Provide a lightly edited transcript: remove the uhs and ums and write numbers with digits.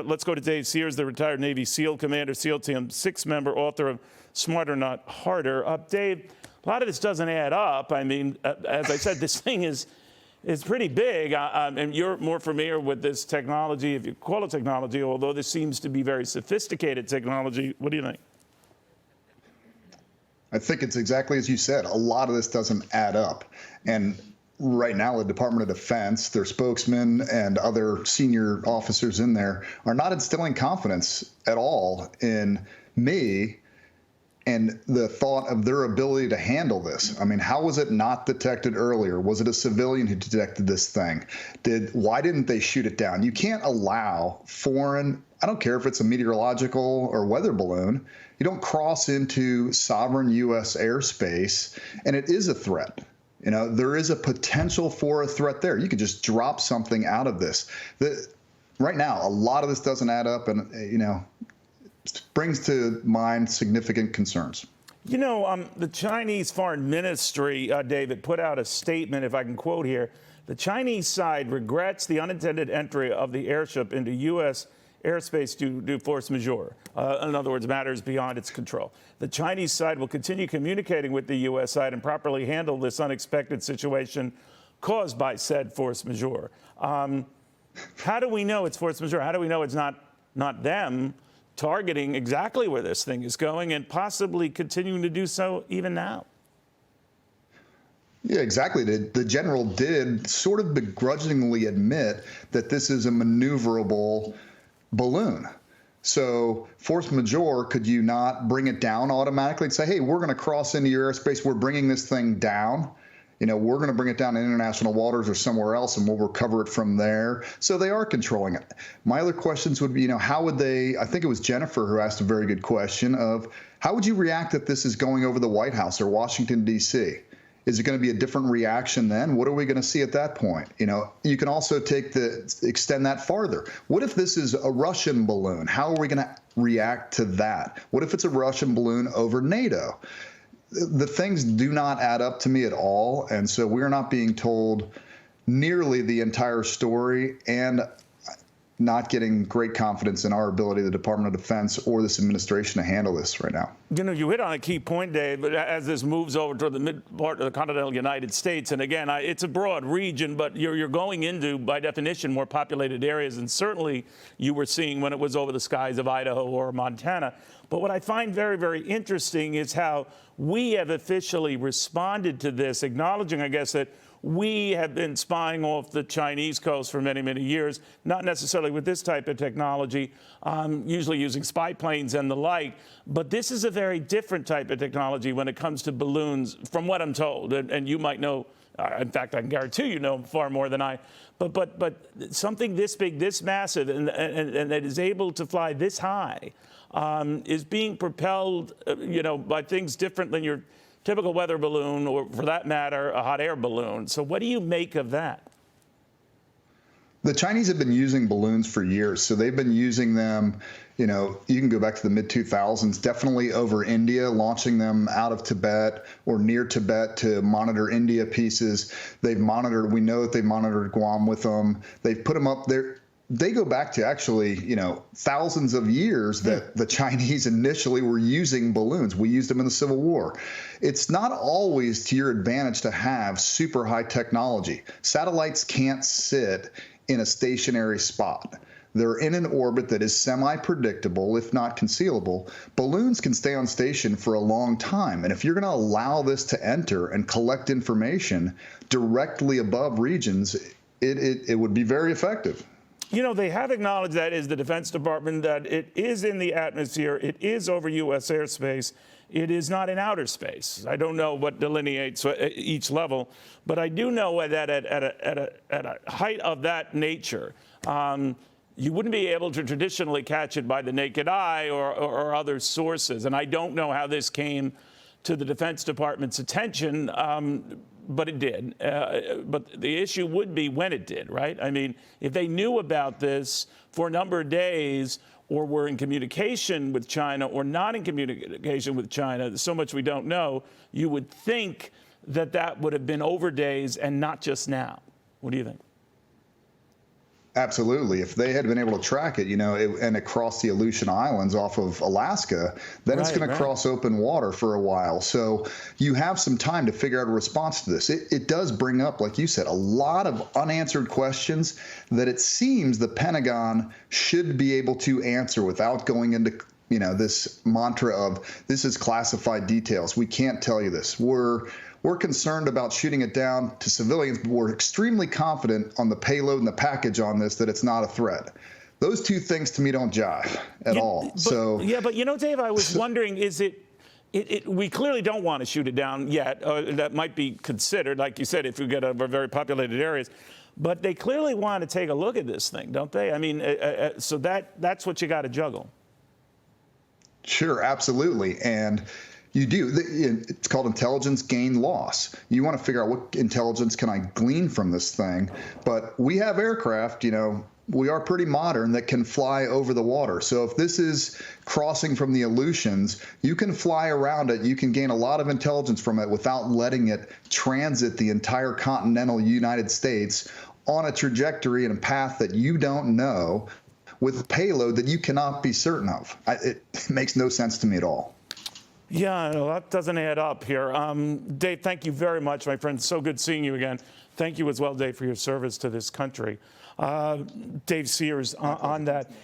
Let's go to Dave Sears, the retired Navy SEAL commander, SEAL Team 6-member, author of Smarter Not Harder. Dave, a lot of this doesn't add up. I mean, as I said, this thing is pretty big. And you're more familiar with this technology, if you call it technology, although this seems to be very sophisticated technology. What do you think? I think it's exactly as you said. A lot of this doesn't add up. And right now, the Department of Defense, their spokesman and other senior officers in there are not instilling confidence at all in me and the thought of their ability to handle this. I mean, how was it not detected earlier? Was it a civilian who detected this thing? Why didn't they shoot it down? You can't allow foreign, I don't care if it's a meteorological or weather balloon, you don't cross into sovereign U.S. airspace, and it is a threat. You know, there is a potential for a threat there. You could just drop something out of this. Right now, a lot of this doesn't add up, and, you know, brings to mind significant concerns. You know, the Chinese Foreign Ministry, David, put out a statement, if I can quote here. The Chinese side regrets the unintended entry of the airship into U.S. airspace due to force majeure. In other words, matters beyond its control. The Chinese side will continue communicating with the U.S. side and properly handle this unexpected situation caused by said force majeure. How do we know it's force majeure? How do we know it's not them targeting exactly where this thing is going and possibly continuing to do so even now? Yeah, exactly. The general did sort of begrudgingly admit that this is a maneuverable balloon. So force majeure, could you not bring it down automatically and say, hey, we're going to cross into your airspace, we're bringing this thing down. You know, we're going to bring it down in international waters or somewhere else, and we'll recover it from there. So they are controlling it. My other questions would be, you know, how would they, I think it was Jennifer who asked a very good question of, how would you react if this is going over the White House or Washington, D.C.? Is it going to be a different reaction then? What are we going to see at that point? You know, you can also extend that farther. What if this is a Russian balloon? How are we going to react to that? What if it's a Russian balloon over NATO? The things do not add up to me at all. And so we're not being told nearly the entire story, and not getting great confidence in our ability, the Department of Defense or this administration, to handle this right now. You know, you hit on a key point, Dave, but as this moves over to the mid part of the continental United States, and again, it's a broad region, but you're going into, by definition, more populated areas, and certainly you were seeing when it was over the skies of Idaho or Montana. But what I find very, very interesting is how we have officially responded to this, acknowledging, I guess, that we have been spying off the Chinese coast for many, many years, not necessarily with this type of technology, usually using spy planes and the like. But this is a very different type of technology when it comes to balloons, from what I'm told. And you might know, in fact, I can guarantee you know far more than I. But something this big, this massive, and that is able to fly this high is being propelled, you know, by things different than your typical weather balloon, or for that matter, a hot air balloon. So what do you make of that? The Chinese have been using balloons for years. So they've been using them, you know, you can go back to the mid-2000s, definitely over India, launching them out of Tibet or near Tibet to monitor India pieces. They've monitored, we know that they monitored Guam with them. They've put them up there. They go back to actually, you know, thousands of years that the Chinese initially were using balloons. We used them in the Civil War. It's not always to your advantage to have super high technology. Satellites can't sit in a stationary spot. They're in an orbit that is semi-predictable, if not concealable. Balloons can stay on station for a long time. And if you're going to allow this to enter and collect information directly above regions, it would be very effective. You know, they have acknowledged, that is the Defense Department, that it is in the atmosphere, it is over U.S. airspace, it is not in outer space. I don't know what delineates each level, but I do know that at a height of that nature, you wouldn't be able to traditionally catch it by the naked eye or other sources. And I don't know how this came to the Defense Department's attention, but it did. But the issue would be when it did, right? I mean, if they knew about this for a number of days, or were in communication with China or not in communication with China, there's so much we don't know, you would think that that would have been over days and not just now. What do you think? Absolutely. If they had been able to track it, and it crossed the Aleutian Islands off of Alaska, then it's going to cross open water for a while. So you have some time to figure out a response to this. It does bring up, like you said, a lot of unanswered questions that it seems the Pentagon should be able to answer without going into this mantra of this is classified details. We can't tell you this. We're concerned about shooting it down to civilians, but we're extremely confident on the payload and the package on this that it's not a threat. Those two things to me don't jive at all. But Dave, I was wondering, is it we clearly don't want to shoot it down yet. That might be considered, like you said, if you get over very populated areas. But they clearly want to take a look at this thing, don't they? I mean, so that's what you got to juggle. Sure, absolutely. And you do. It's called intelligence gain loss. You want to figure out what intelligence can I glean from this thing. But we have aircraft, we are pretty modern that can fly over the water. So if this is crossing from the Aleutians, you can fly around it. You can gain a lot of intelligence from it without letting it transit the entire continental United States on a trajectory and a path that you don't know with payload that you cannot be certain of. It makes no sense to me at all. Yeah, that doesn't add up here. Dave, thank you very much, my friend. So good seeing you again. Thank you as well, Dave, for your service to this country. Dave Sears on that.